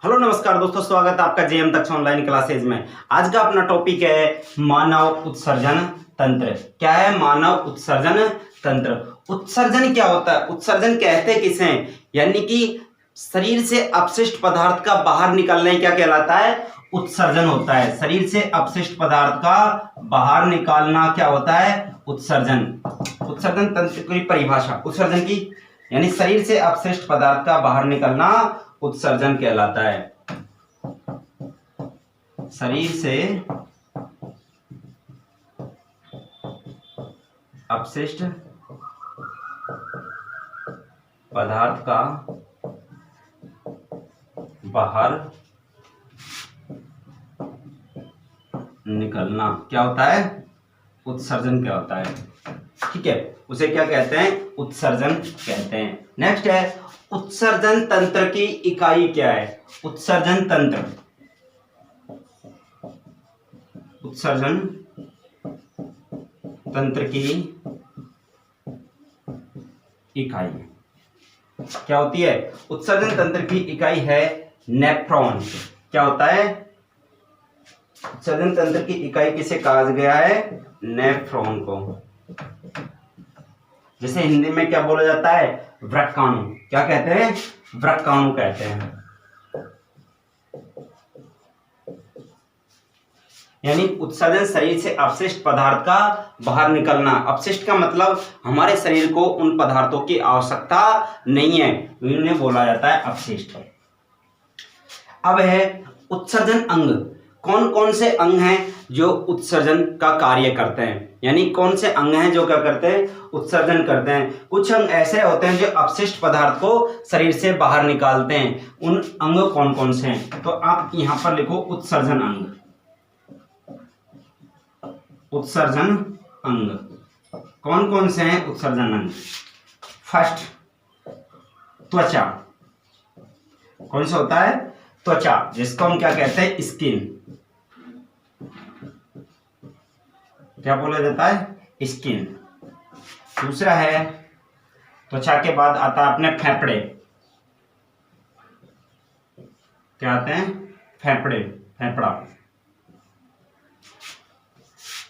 Hello नमस्कार दोस्तों, स्वागत है आपका जेएम तक ऑनलाइन क्लासेज में। आज का अपना टॉपिक है मानव उत्सर्जन तंत्र। क्या है मानव उत्सर्जन तंत्र? उत्सर्जन क्या होता है? उत्सर्जन कहते किसे? यानी कि शरीर से अपशिष्ट पदार्थ का बाहर निकलने क्या कहलाता है? उत्सर्जन होता है। शरीर से अपशिष्ट पदार्थ का बाहर निकालना क्या होता है? उत्सर्जन। उत्सर्जन तंत्र की परिभाषा उत्सर्जन की यानी शरीर से अपशिष्ट पदार्थ का बाहर निकलना उत्सर्जन कहलाता है। शरीर से अपशिष्ट पदार्थ का बाहर निकलना क्या होता है? उत्सर्जन क्या होता है? ठीक है, उसे क्या कहते हैं? उत्सर्जन कहते हैं। नेक्स्ट है उत्सर्जन तंत्र की इकाई क्या है? उत्सर्जन तंत्र, उत्सर्जन तंत्र की इकाई क्या होती है? उत्सर्जन तंत्र की इकाई है नेफ्रॉन। क्या होता है? उत्सर्जन तंत्र की इकाई किसे कहा गया है? नेफ्रॉन को। जैसे हिंदी में क्या बोला जाता है? व्रकाणु। क्या कहते हैं? व्रकाणु कहते हैं। यानी उत्सर्जन शरीर से अपशिष्ट पदार्थ का बाहर निकलना। अपशिष्ट का मतलब हमारे शरीर को उन पदार्थों की आवश्यकता नहीं है, इन्हें बोला जाता है अपशिष्ट। अब है उत्सर्जन अंग। कौन कौन से अंग हैं जो उत्सर्जन का कार्य करते हैं? यानी कौन से अंग हैं जो क्या करते हैं? उत्सर्जन करते हैं। कुछ अंग ऐसे होते हैं जो अपशिष्ट पदार्थ को शरीर से बाहर निकालते हैं। उन अंग कौन कौन से हैं? तो आप यहां पर लिखो उत्सर्जन अंग। उत्सर्जन अंग कौन कौन से हैं? उत्सर्जन अंग। फर्स्ट, त्वचा। कौन सा होता है? त्वचा, जिसको हम क्या कहते हैं? स्किन। क्या बोला जाता है? स्किन। दूसरा है त्वचा के बाद आता है अपने फेफड़े। क्या आते हैं? फेफड़े, फेफड़ा।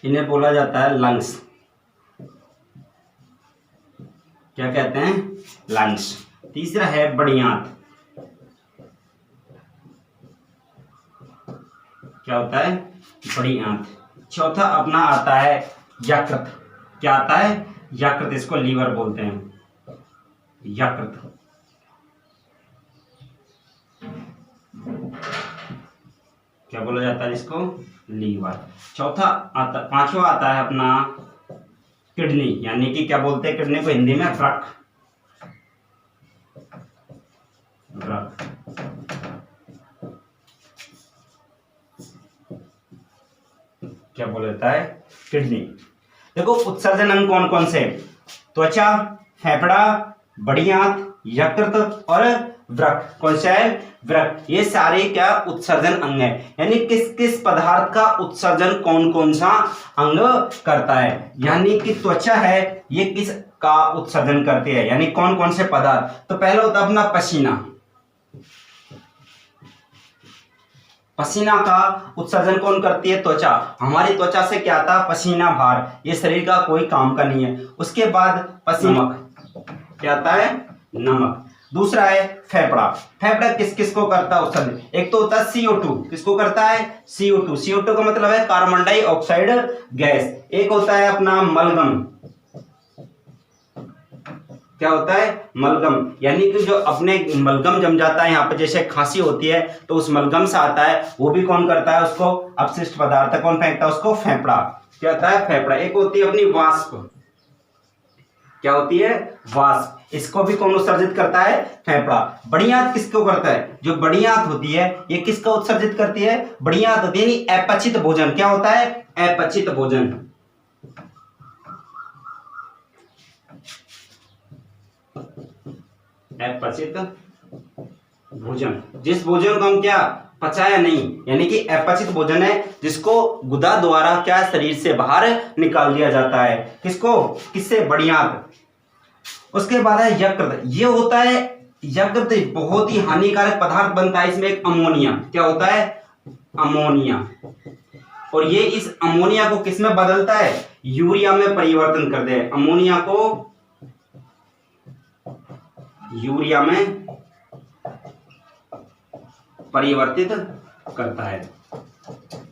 इन्हें बोला जाता है लंग्स। क्या कहते हैं? लंग्स। तीसरा है बड़ी आंत। क्या होता है? बड़ी आंत। चौथा अपना आता है यकृत। क्या आता है? यकृत। इसको लीवर बोलते हैं, यकृत। क्या बोला जाता है इसको? लीवर। चौथा आता, पांचवा आता है अपना किडनी। यानी कि क्या बोलते हैं किडनी को हिंदी में? वृक्क। वृक्क। क्या बोला जाता है? किडनी। देखो उत्सर्जन अंग कौन कौन से? त्वचा, फेफड़ा, बड़ी आंत, यकृत और वृक्क। कौन सा है? वृक्क। ये सारे क्या उत्सर्जन अंग है। यानी किस किस पदार्थ का उत्सर्जन कौन कौन सा अंग करता है? यानी कि त्वचा है, ये किस का उत्सर्जन करती है? यानी कौन कौन से पदार्थ? तो पहला होता है अपना पसीना। पसीना का उत्सर्जन कौन करती है? त्वचा। हमारी त्वचा से क्या आता है? पसीना बाहर। ये शरीर का कोई काम का नहीं है। उसके बाद पसीना, क्या आता है? नमक। दूसरा है फेफड़ा। फेफड़ा किस किस को करता है उत्सर्जन? एक तो होता है CO2। किसको करता है? CO2। CO2 का मतलब है कार्बन डाइऑक्साइड गैस। एक होता है अपना मलगम। क्या होता है? मलगम। यानी कि जो अपने मलगम जम जाता है यहाँ पे, जैसे खांसी होती है तो उस मलगम से आता है, वो भी कौन करता है? उसको अपशिष्ट पदार्थ कौन फेंकता है? उसको फेफड़ा। क्या होता है? फेफड़ा। एक होती है अपनी वाष्प। क्या होती है? वाष्प। इसको भी कौन उत्सर्जित करता है? फेफड़ा। बड़ी आंत किसको करता है? जो बड़ी आंत होती है ये किसको उत्सर्जित करती है? बड़ी आंत होती है अपचित भोजन। क्या होता है? अपचित भोजन। अपचित भोजन, जिस भोजन को हम क्या पचाया नहीं, यानी कि अपचित भोजन है जिसको गुदा द्वारा क्या शरीर से बाहर निकाल दिया जाता है। किसको? किससे? बड़ी आंत। उसके बाद है यकृत। ये होता है यकृत बहुत ही हानिकारक पदार्थ बनता है इसमें एक अमोनिया। क्या होता है? अमोनिया। और ये इस अमोनिया को किस में बदलता है? यूरिया में परिवर्तन कर दे। अमोनिया को यूरिया में परिवर्तित करता है।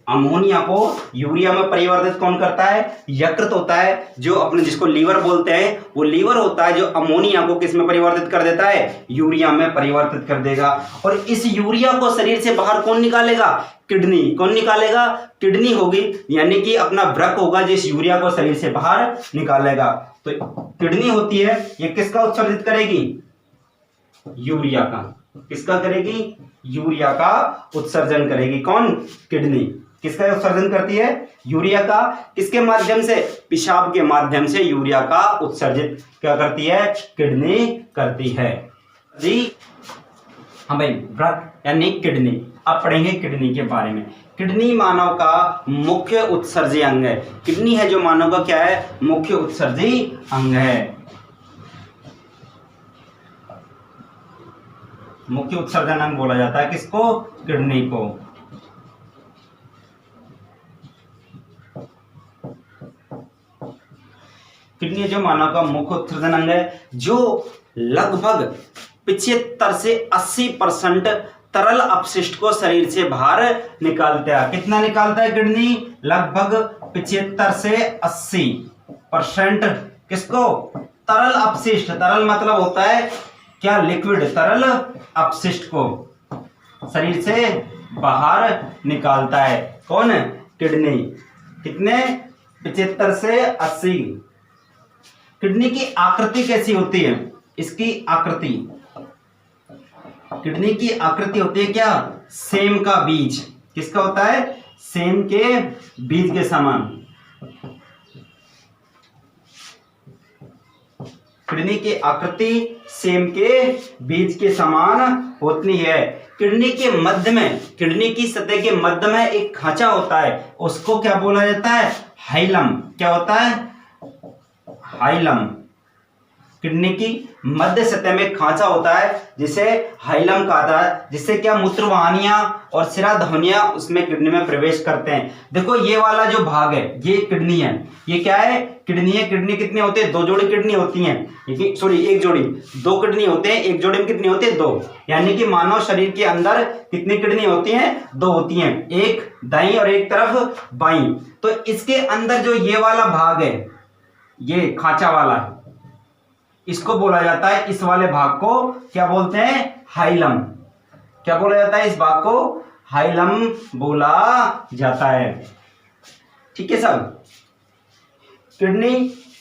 अमोनिया को यूरिया में परिवर्तित कौन करता है? यकृत होता है, जो अपने जिसको लीवर बोलते हैं, वो लीवर होता है जो अमोनिया को किस में परिवर्तित कर देता है? यूरिया में परिवर्तित कर देगा। और इस यूरिया को शरीर से बाहर कौन निकालेगा? किडनी। कौन निकालेगा? किडनी होगी, यानी कि अपना वृक्क होगा जिस यूरिया को शरीर से बाहर निकालेगा। तो किडनी होती है, ये किसका उत्सर्जित करेगी? यूरिया का। किसका करेगी? यूरिया का उत्सर्जन करेगी। कौन? किडनी। किसका उत्सर्जन करती है? यूरिया का। किसके माध्यम से? पेशाब के माध्यम से यूरिया का उत्सर्जित क्या करती है? किडनी करती है जी। हाँ भाई, वृक्क यानी किडनी। अब पढ़ेंगे किडनी के बारे में। किडनी मानव का मुख्य उत्सर्जी अंग है। किडनी है जो मानव का क्या है? मुख्य उत्सर्जी अंग है। मुख्य उत्सर्जन अंग बोला जाता है किसको? किडनी को। किडनी जो मानव का मुख्य उत्सर्जन अंग है, जो लगभग 75 से 80% तरल अपशिष्ट को शरीर से बाहर निकालता है। कितना निकालता है किडनी? लगभग 75 से 80% किसको? तरल अपशिष्ट। तरल मतलब होता है क्या? लिक्विड। तरल अपशिष्ट को शरीर से बाहर निकालता है कौन? किडनी। कितने? 75 से 80। किडनी की आकृति कैसी होती है? इसकी आकृति, किडनी की आकृति होती है क्या? सेम का बीज। किसका होता है? सेम के बीज के समान। किडनी की आकृति सेम के बीज के समान होती है। किडनी के मध्य में, किडनी की सतह के मध्य में एक खांचा होता है, उसको क्या बोला जाता है? हाइलम। क्या होता है? हाइलम। किडनी की मध्य सतह में खांचा होता है जिसे हाइलम कहा है, जिससे क्या मूत्रवाहिनियां और शिरा धमनियां उसमें किडनी में प्रवेश करते हैं। देखो ये वाला जो भाग है ये किडनी है। ये क्या है? किडनी है। किडनी कितनी होती है? 2 जोड़ी किडनी होती हैं। सॉरी, 1 जोड़ी। 2 किडनी होते हैं, 1 जोड़ी में कितनी होती है? 2। यानी कि मानव शरीर के अंदर कितनी किडनी होती हैं? 2 होती हैं, एक दाईं और एक तरफ बाईं। तो इसके अंदर जो ये वाला भाग है, ये खांचा वाला, इसको बोला जाता है, इस वाले भाग को क्या बोलते हैं? हाइलम। क्या बोला जाता है? इस भाग को हाइलम बोला जाता है। ठीक है सब। किडनी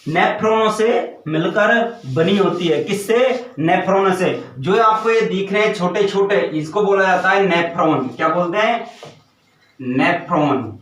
नेफ्रॉनों से मिलकर बनी होती है। किससे? नेफ्रॉन से। जो आपको ये दिख रहे हैं छोटे छोटे, इसको बोला जाता है नेफ्रॉन। क्या बोलते हैं? नेफ्रॉन।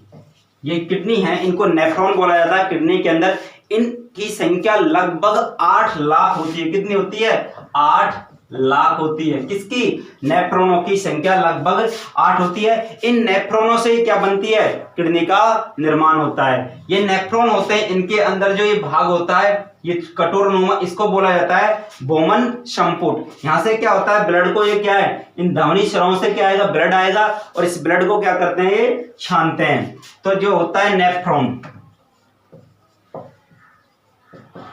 ये किडनी है, इनको नेफ्रॉन बोला जाता है। किडनी के अंदर इनकी संख्या लगभग 8 लाख होती है। कितनी होती है? 8 लाख होती है। किसकी? नेफ्रॉनों की संख्या लगभग 8 होती है। इन नेफ्रॉनों से क्या बनती है? किडनी का निर्माण होता है। ये नेफ्रॉन होते हैं, इनके अंदर जो ये भाग होता है, ये कटोरनुमा, इसको बोला जाता है बोमन संपुट। यहां से क्या होता है? ब्लड को, ये क्या है? इन धमनी शिराओं से क्या आएगा? ब्लड आएगा, और इस ब्लड को क्या करते हैं? ये छानते हैं। तो जो होता है नेफ्रॉन।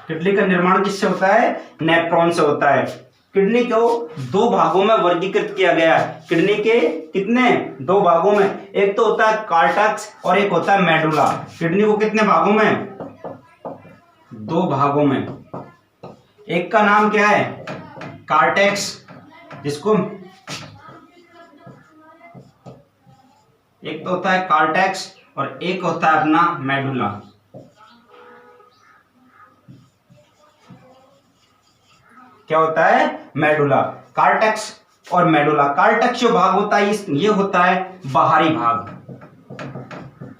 किडनी का निर्माण किससे होता है? नेफ्रॉन से होता है। किडनी को 2 भागों में वर्गीकृत किया गया है। किडनी के कितने? 2 भागों में। एक तो होता है कार्टेक्स और एक होता है मेडुला। किडनी को कितने भागों में? 2 भागों में। एक का नाम क्या है? कार्टेक्स, जिसको एक तो होता है कार्टेक्स और एक होता है अपना मेडुला। क्या होता है? मेडुला। कार्टेक्स और मेडुला। कार्टेक्स जो भाग होता है ये होता है बाहरी भाग।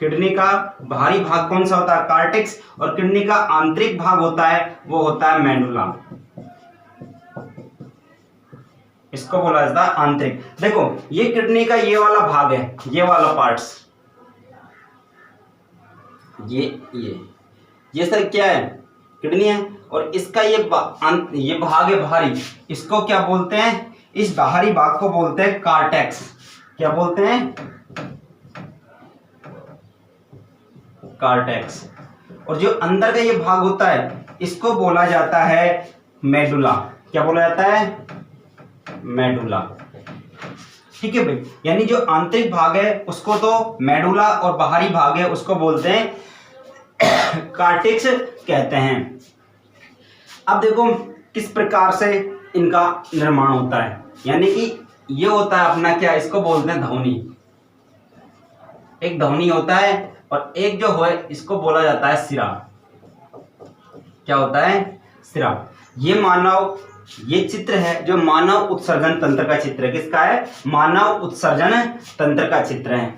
किडनी का बाहरी भाग कौन सा होता है? कार्टेक्स। और किडनी का आंतरिक भाग होता है, वो होता है मेडुला। इसको बोला जाता है आंतरिक। देखो ये किडनी का ये वाला भाग है, ये वाला पार्ट्स, ये सर क्या है? किडनी है, और इसका ये भाग है बाहरी, इसको क्या बोलते हैं, इस बाहरी भाग को बोलते हैं कार्टेक्स। क्या बोलते हैं, कार्टेक्स। और जो अंदर का ये भाग होता है इसको बोला जाता है मेडुला। क्या बोला जाता है, मेडुला। ठीक है भाई, यानी जो आंतरिक भाग है उसको तो मेडुला और बाहरी भाग है उसको बोलते हैं कार्टेक्स कहते हैं। अब देखो किस प्रकार से इनका निर्माण होता है, यानी कि ये होता है अपना क्या, इसको बोलते हैं ध्वनि। एक ध्वनि होता है और एक जो है इसको बोला जाता है सिरा। क्या होता है, सिरा। ये चित्र है जो मानव उत्सर्जन तंत्र का चित्र है। किसका है, मानव उत्सर्जन तंत्र का चित्र है।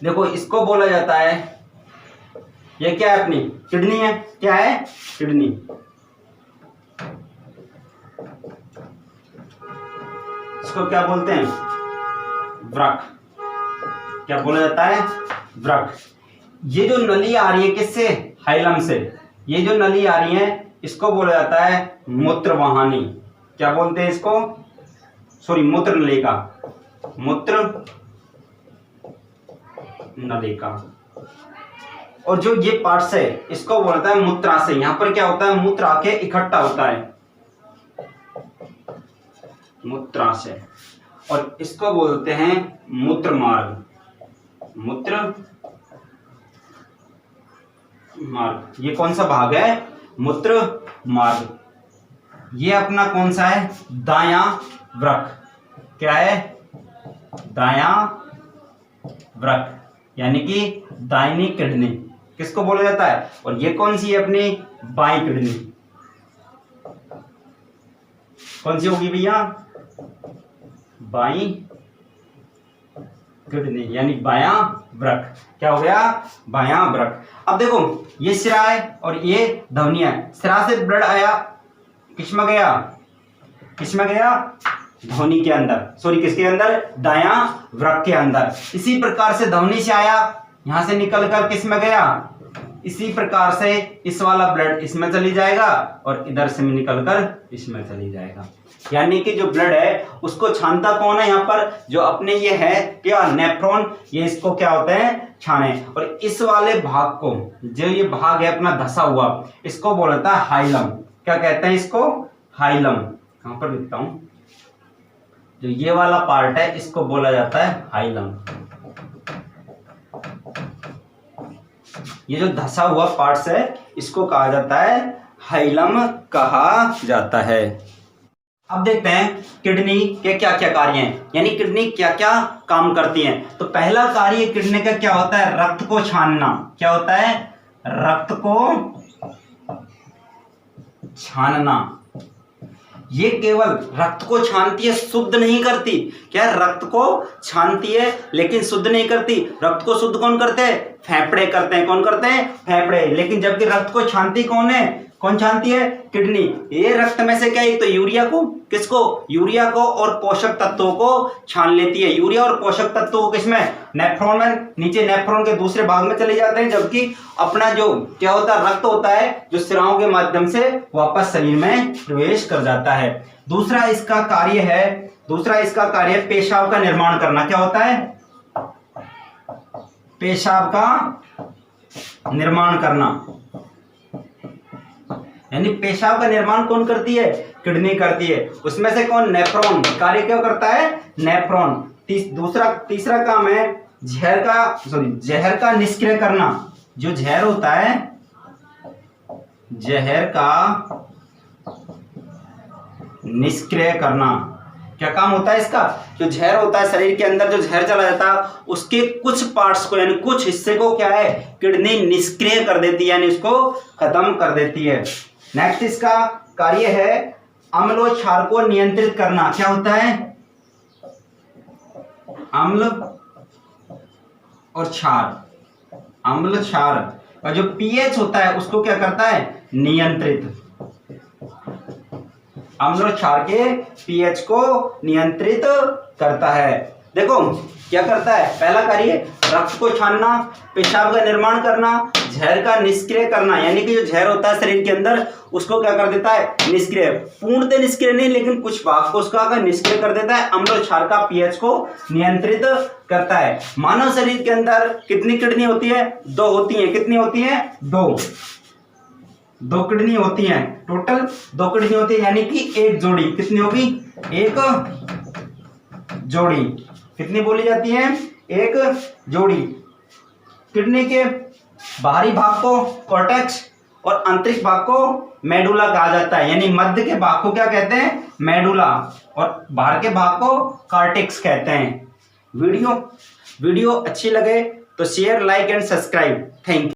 देखो इसको बोला जाता है, ये क्या है, अपनी किडनी है। क्या है, किडनी। इसको क्या बोलते हैं, वृक्क। क्या बोला जाता है, वृक्क। ये जो नली आ रही है किससे, हाइलम से, ये जो नली आ रही है इसको बोला जाता है मूत्रवाहिनी। क्या बोलते हैं इसको, सॉरी मूत्र नलिका, मूत्र नलिका। और जो ये पार्ट्स है इसको बोलता है मूत्राशय। यहां पर क्या होता है, मूत्र आके इकट्ठा होता है, मूत्राशय। और इसको बोलते हैं मूत्र मार्ग, मूत्र मार्ग। ये कौन सा भाग है, मूत्र मार्ग। ये अपना कौन सा है, दायां वृक्क। क्या है, दायां वृक्क, यानी कि दाहिनी किडनी किसको बोला जाता है। और ये कौन सी है, अपनी बाईं किडनी। कौन सी होगी भैया, बाईं किडनी, यानी बायां वृक्क। क्या हो गया, बायां वृक्क। अब देखो ये सिरा है और ये ध्वनि है। सिरा से ब्लड आया, किसमें गया, किसमें गया, ध्वनि के अंदर, सॉरी किसके अंदर, दायां वृक्क के अंदर। इसी प्रकार से ध्वनि से आया, यहां से निकलकर किसमें गया, इसी प्रकार से इस वाला ब्लड इसमें चली जाएगा और इधर से निकलकर इसमें चली जाएगा। यानी कि जो ब्लड है उसको छानता कौन है, यहाँ पर जो अपने ये है क्या, नेफ्रॉन, ये इसको क्या होते हैं, छाने। और इस वाले भाग को, जो ये भाग है अपना धसा हुआ, इसको बोलता है हाइलम। क्या कहते हैं इसको, हाइलम। कहां पर लिखता हूं, जो ये वाला पार्ट है इसको बोला जाता है हाइलम। ये जो धसा हुआ पार्ट्स है इसको कहा जाता है हाइलम, कहा जाता है। अब देखते हैं किडनी के क्या क्या कार्य हैं, यानी किडनी क्या क्या काम करती है। तो पहला कार्य किडनी का क्या होता है, रक्त को छानना। क्या होता है, रक्त को छानना। ये केवल रक्त को छानती है, शुद्ध नहीं करती। क्या, रक्त को छानती है लेकिन शुद्ध नहीं करती। रक्त को शुद्ध कौन करते हैं, फेफड़े करते हैं। कौन करते हैं, फेफड़े। लेकिन जबकि रक्त को छानती कौन है, कौन छानती है, किडनी। ये रक्त में से क्या, एक तो यूरिया को, किसको, यूरिया को, और पोषक तत्वों को छान लेती है। यूरिया और पोषक तत्वों को किसमें, नेफ्रॉन में, नीचे नेफ्रॉन के दूसरे भाग में चले जाते हैं। जबकि अपना जो क्या होता है, रक्त होता है, जो सिराओं के माध्यम से वापस शरीर में प्रवेश कर जाता है। दूसरा इसका कार्य है पेशाब का निर्माण करना। क्या होता है, पेशाब का निर्माण करना। यानी पेशाब का निर्माण कौन करती है, किडनी करती है। उसमें से कौन, नेफ्रॉन। कार्य क्या करता है, नेफ्रॉन। तीसरा काम है जहर का निष्क्रिय करना। जो जहर होता है, जहर का निष्क्रिय करना। क्या काम होता है इसका, जो जहर होता है शरीर के अंदर, जो जहर चला जाता है उसके कुछ पार्ट्स को, यानी कुछ हिस्से को क्या है, किडनी निष्क्रिय कर देती है, यानी उसको खत्म कर देती है। नेक्स्ट इसका कार्य है अम्ल और क्षार को नियंत्रित करना। क्या होता है, अम्ल और क्षार। अम्ल क्षार का जो पीएच होता है उसको क्या करता है, नियंत्रित। अम्ल और क्षार के पीएच को नियंत्रित करता है। देखो क्या करता है, पहला कार्य रक्त को छानना, पेशाब का निर्माण करना, जहर का निष्क्रिय करना, यानी कि जो जहर होता है शरीर के अंदर उसको क्या कर देता है, निष्क्रिय, पूर्णतः निष्क्रिय नहीं लेकिन कुछ भाग को उसका निष्क्रिय कर देता है। अम्ल और क्षार का पीएच को नियंत्रित करता है। मानव शरीर के अंदर कितनी किडनी होती है, 2 होती है। कितनी होती है, 2 किडनी होती है, टोटल 2 किडनी होती है, यानी कि एक जोड़ी कितनी होगी, एक जोड़ी कितनी बोली जाती है, एक जोड़ी। किडनी के बाहरी भाग को कॉर्टेक्स और आंतरिक भाग को मेडुला कहा जाता है, यानी मध्य के भाग को क्या कहते हैं, मेडुला, और बाहर के भाग को कॉर्टेक्स कहते हैं। वीडियो अच्छी लगे तो share, like and subscribe. Thank you.